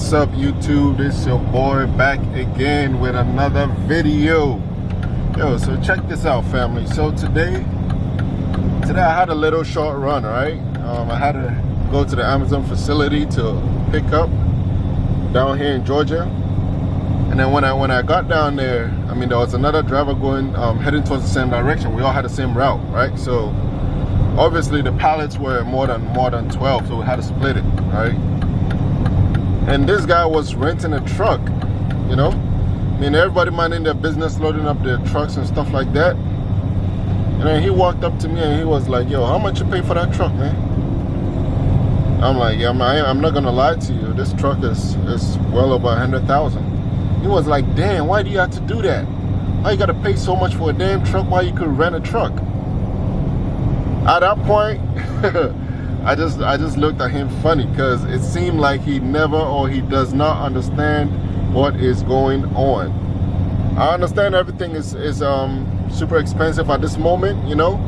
What's up, YouTube? This your boy back again with another video. So check this out, family. So today I had a little short run, right? I had to go to the Amazon facility to pick up down here in Georgia. And then when I got down there, I mean, there was another driver going heading towards the same direction. We all had the same route, right? So obviously the pallets were more than 12, so we had to split it, right? And this guy was renting a truck, you know? I mean, everybody minding their business, loading up their trucks and stuff like that. And then he walked up to me and he was like, yo, how much you pay for that truck, man? I'm like, yeah, I'm not gonna lie to you. This truck is well over 100,000. He was like, damn, why do you have to do that? Why you gotta pay so much for a damn truck while you could rent a truck? At that point, I just looked at him funny because it seemed like he never or he does not understand what is going on. I understand everything is super expensive at this moment, you know.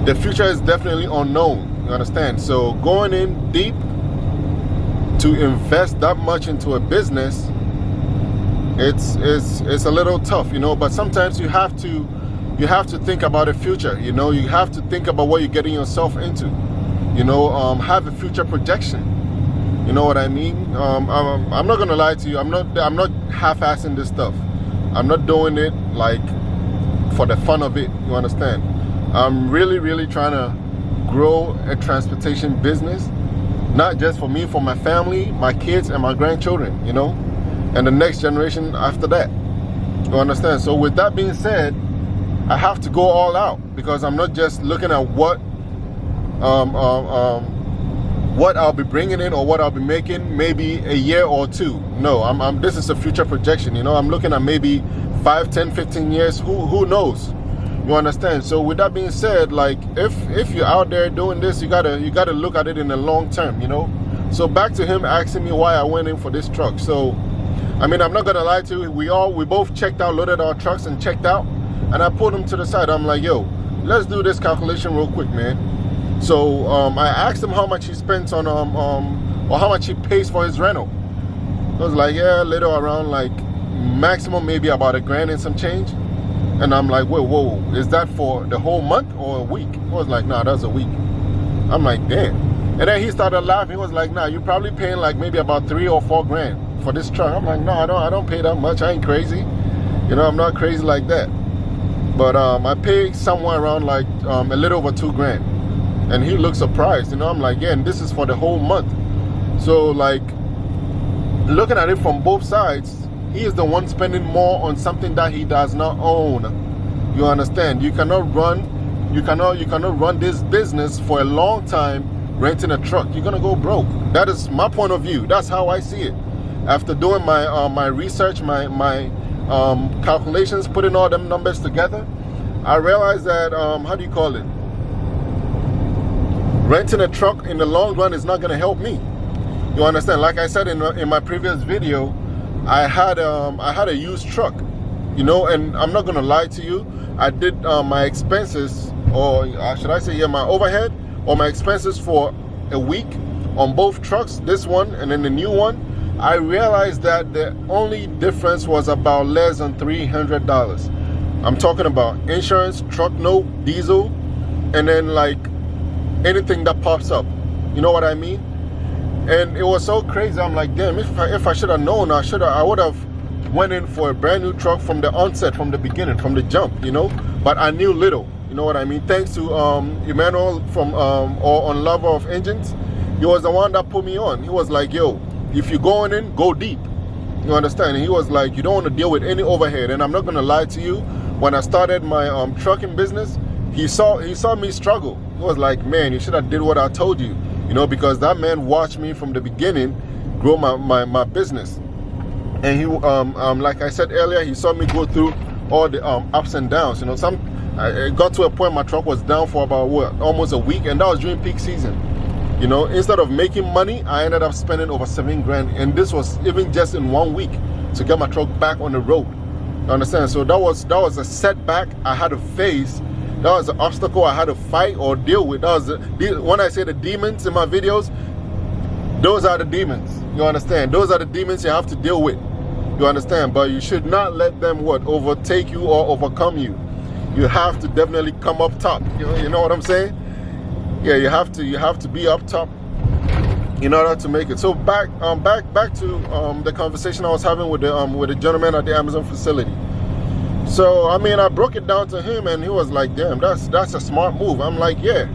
The future is definitely unknown, you understand? So going in deep to invest that much into a business, it's a little tough, you know. But sometimes you have to think about the future, you know. You have to think about what you're getting yourself into, you know. Have a future projection, you know what I mean. I'm not gonna lie to you, I'm not half-assing this stuff. I'm not doing it like for the fun of it, you understand. I'm really trying to grow a transportation business, not just for me, for my family, my kids and my grandchildren, you know, and the next generation after that, you understand. So with that being said, I have to go all out because I'm not just looking at what I'll be bringing in or what I'll be making maybe a year or two. No, this is a future projection, you know. I'm looking at maybe 5, 10, 15 years. Who knows? You understand? So with that being said, like if you're out there doing this, you gotta look at it in the long term, you know. So back to him asking me why I went in for this truck. So I mean, I'm not gonna lie to you, we both checked out, loaded our trucks and checked out. And I pulled him to the side. I'm like, yo, let's do this calculation real quick, man. So I asked him how much he spent on or how much he pays for his rental. I was like, yeah, a little around like maximum maybe about $1,000 and some change. And I'm like, whoa, is that for the whole month or a week? I was like, nah, that's a week. I'm like, damn. And then he started laughing. He was like, nah, you're probably paying like maybe about $3 or $4 for this truck. I'm like, no, I don't pay that much. I ain't crazy. You know, I'm not crazy like that. But I paid somewhere around like a little over $2,000. And he looked surprised, you know. I'm like, yeah, and this is for the whole month. So like, looking at it from both sides, he is the one spending more on something that he does not own. You understand? You cannot run this business for a long time renting a truck. You're gonna go broke. That is my point of view. That's how I see it. After doing my my research, my calculations, putting all them numbers together, I realized that how do you call it? Renting a truck in the long run is not gonna help me. You understand? Like I said in my previous video, I had a used truck, you know, and I'm not gonna lie to you. I did my expenses, or should I say, yeah, my overhead or my expenses for a week on both trucks, this one and then the new one. I realized that the only difference was about less than $300. I'm talking about insurance, truck note, diesel, and then like anything that pops up. You know what I mean? And it was so crazy. I'm like, damn, if I should have known, I would have went in for a brand new truck from the onset, from the beginning, from the jump, you know. But I knew little, you know what I mean? Thanks to Emmanuel from on Lover of Engines. He was the one that put me on. He was like, yo, if you're going in, go deep. You understand? And he was like, you don't want to deal with any overhead. And I'm not gonna lie to you, when I started my trucking business, he saw me struggle. He was like, man, you should have did what I told you. You know, because that man watched me from the beginning grow my business. And he like I said earlier, he saw me go through all the ups and downs. You know, it got to a point my truck was down for about almost a week, and that was during peak season. You know, instead of making money, I ended up spending over $7,000, and this was even just in 1 week to get my truck back on the road. You understand? So that was a setback I had to face. That was an obstacle I had to fight or deal with. That was when I say the demons in my videos, Those are the demons. You understand? Those are the demons you have to deal with. You understand? But you should not let them what? Overtake you or overcome you. You have to definitely come up top. You know what I'm saying? Yeah, you have to be up top in order to make it. So back to the conversation I was having with the gentleman at the Amazon facility. So I mean, I broke it down to him, and he was like, "Damn, that's a smart move." I'm like, "Yeah."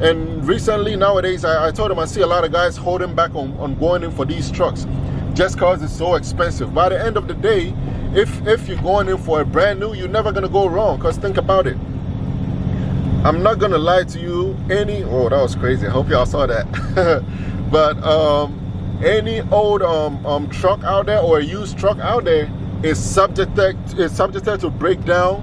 And recently, nowadays, I told him I see a lot of guys holding back on going in for these trucks just because it's so expensive. By the end of the day, if you're going in for a brand new, you're never gonna go wrong. Cause think about it. I'm not gonna lie to you. Oh, that was crazy. I hope y'all saw that. But any old truck out there or a used truck out there is subjected to break down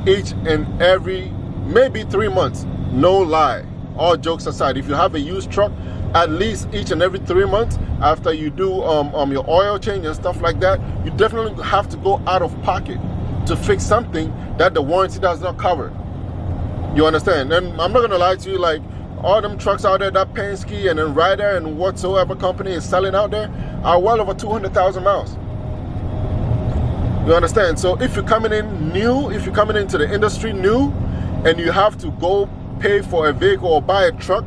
each and every maybe 3 months. No lie. All jokes aside, if you have a used truck, at least each and every 3 months after you do your oil change and stuff like that, you definitely have to go out of pocket to fix something that the warranty does not cover. You understand? And I'm not gonna lie to you, like all them trucks out there that Penske and then Ryder and whatsoever company is selling out there are well over 200,000 miles. You understand? So if you're coming in new, if you're coming into the industry new, and you have to go pay for a vehicle or buy a truck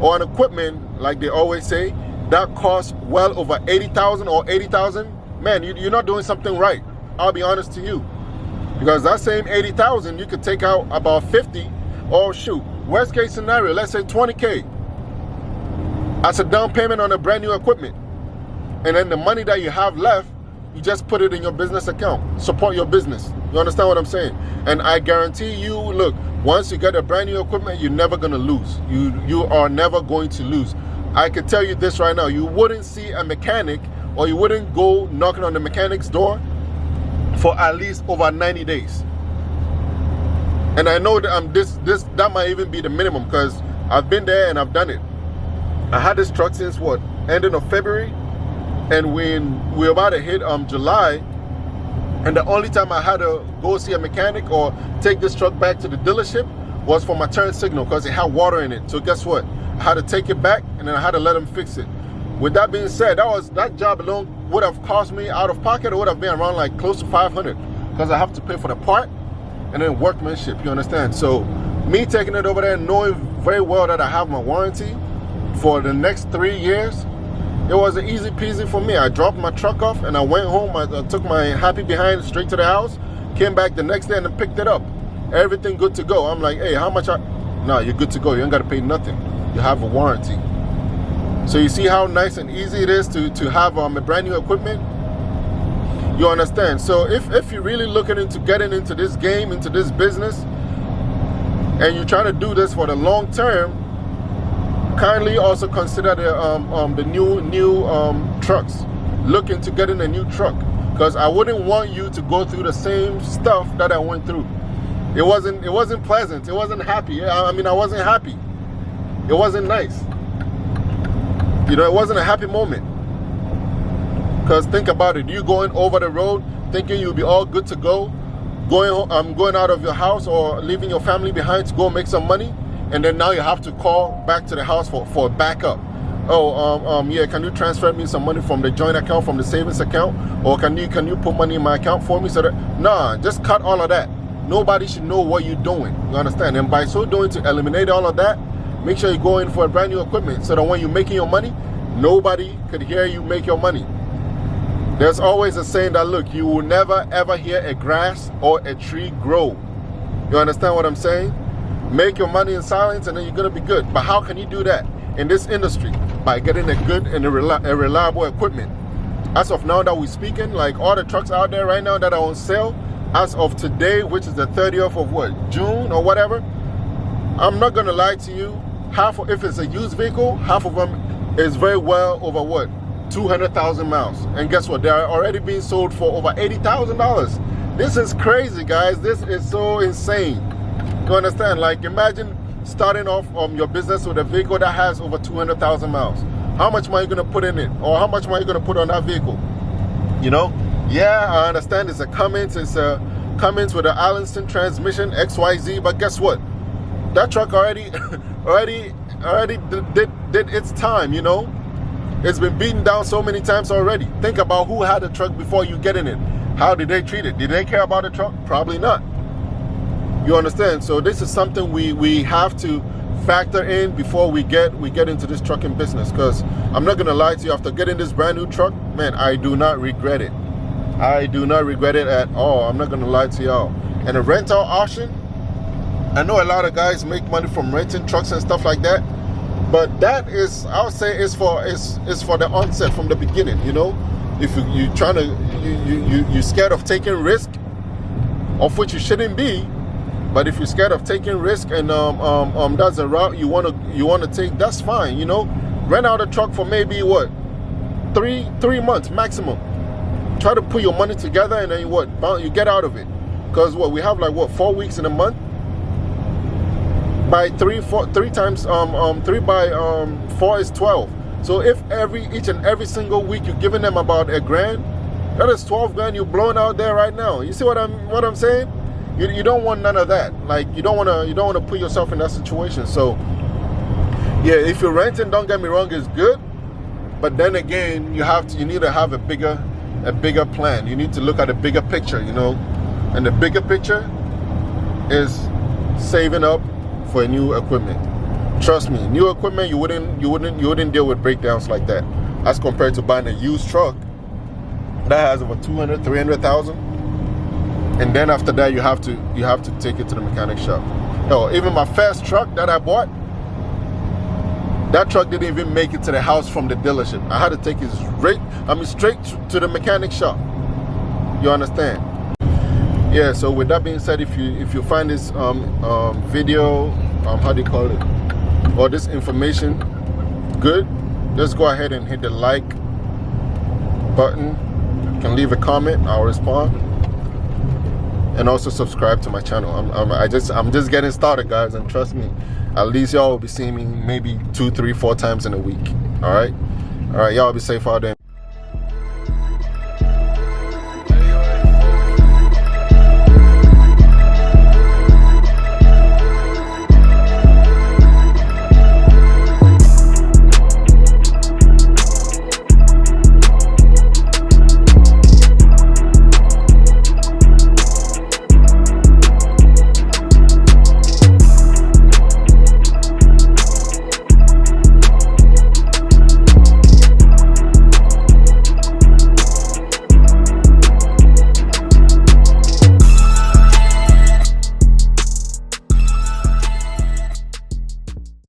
or an equipment, like they always say, that costs well over 80,000 or 80,000, man, you're not doing something right. I'll be honest to you. Because that same 80,000, you could take out about 50, or shoot, worst case scenario, let's say 20K as a down payment on a brand new equipment. And then the money that you have left, you just put it in your business account. Support your business. You understand what I'm saying? And I guarantee you, look, once you get a brand new equipment, you're never gonna lose. You are never going to lose. I can tell you this right now, you wouldn't see a mechanic, or you wouldn't go knocking on the mechanic's door for at least over 90 days. And I know that that might even be the minimum, because I've been there and I've done it. I had this truck since what, ending of February, and when we're about to hit July, and the only time I had to go see a mechanic or take this truck back to the dealership was for my turn signal, because it had water in it. So guess what? I had to take it back, and then I had to let them fix it. With that being said, that job alone would have cost me out of pocket, it would have been around like close to 500, because I have to pay for the part and then workmanship, you understand? So me taking it over there, knowing very well that I have my warranty for the next 3 years, it was an easy peasy for me. I dropped my truck off and I went home. I took my happy behind straight to the house, came back the next day and then picked it up. Everything good to go. I'm like, hey, how much? No, you're good to go. You ain't got to pay nothing. You have a warranty. So you see how nice and easy it is to have a brand new equipment? You understand? So if you're really looking into getting into this game, into this business, and you're trying to do this for the long term, kindly also consider the new trucks. Look into getting a new truck, because I wouldn't want you to go through the same stuff that I went through. It wasn't pleasant. It wasn't happy. I mean, I wasn't happy. It wasn't nice. You know, it wasn't a happy moment. Because think about it. You going over the road thinking you'll be all good to go, going out of your house or leaving your family behind to go make some money, and then now you have to call back to the house for backup. Oh, yeah, can you transfer me some money from the joint account, from the savings account, or can you put money in my account for me? So that, nah, just cut all of that. Nobody should know what you're doing. You understand? And by so doing, to eliminate all of that, make sure you go in for a brand new equipment, so that when you're making your money, nobody could hear you make your money. There's always a saying that, look, you will never ever hear a grass or a tree grow. You understand what I'm saying? Make your money in silence and then you're gonna be good. But how can you do that in this industry? By getting a good and a reliable equipment. As of now that we're speaking, like all the trucks out there right now that are on sale, as of today, which is the 30th of what, June or whatever, I'm not gonna lie to you, if it's a used vehicle, half of them is very well over what, 200,000 miles. And guess what? They're already being sold for over $80,000. This is crazy, guys. This is so insane. You understand? Like, imagine starting off your business with a vehicle that has over 200,000 miles. How much money are you going to put in it? Or how much money are you going to put on that vehicle? You know? Yeah, I understand it's a Cummins. It's a Cummins with an Allison transmission, XYZ. But guess what? That truck already did its time, you know? It's been beaten down so many times already. Think about who had the truck before you get in it. How did they treat it? Did they care about the truck? Probably not. You understand? So this is something we have to factor in before we get into this trucking business. Because I'm not gonna lie to you, after getting this brand new truck, man, I do not regret it. I do not regret it at all. I'm not gonna lie to y'all. And a rental option, I know a lot of guys make money from renting trucks and stuff like that, but that is, I would say, is for the onset, from the beginning. You know, if you're trying to, you're scared of taking risk, of which you shouldn't be. But if you're scared of taking risk and that's a route you wanna take, that's fine. You know, rent out a truck for maybe what, three months maximum. Try to put your money together, and then you get out of it. Because what we have, like what, 4 weeks in a month. By 3 times 3 by 4 is 12. So if each and every single week you're giving them about $1,000, that is 12 grand you're blowing out there right now. You see what I'm saying? You don't want none of that. Like, you don't wanna put yourself in that situation. So yeah, if you're renting, don't get me wrong, it's good. But then again, you need to have a bigger plan. You need to look at a bigger picture, you know. And the bigger picture is saving up for new equipment. Trust me, new equipment, you wouldn't deal with breakdowns like that, as compared to buying a used truck that has over 200, 300,000. And then after that, you have to take it to the mechanic shop. Hell, even my first truck that I bought, that truck didn't even make it to the house from the dealership. I had to take it straight to the mechanic shop. You understand? Yeah, so with that being said, if you find this video, how do you call it, or this information good, just go ahead and hit the like button. You can leave a comment, I'll respond. And also subscribe to my channel. I'm just getting started, guys, and trust me, at least y'all will be seeing me maybe 2, 3, 4 times in a week. All right, y'all be safe out there.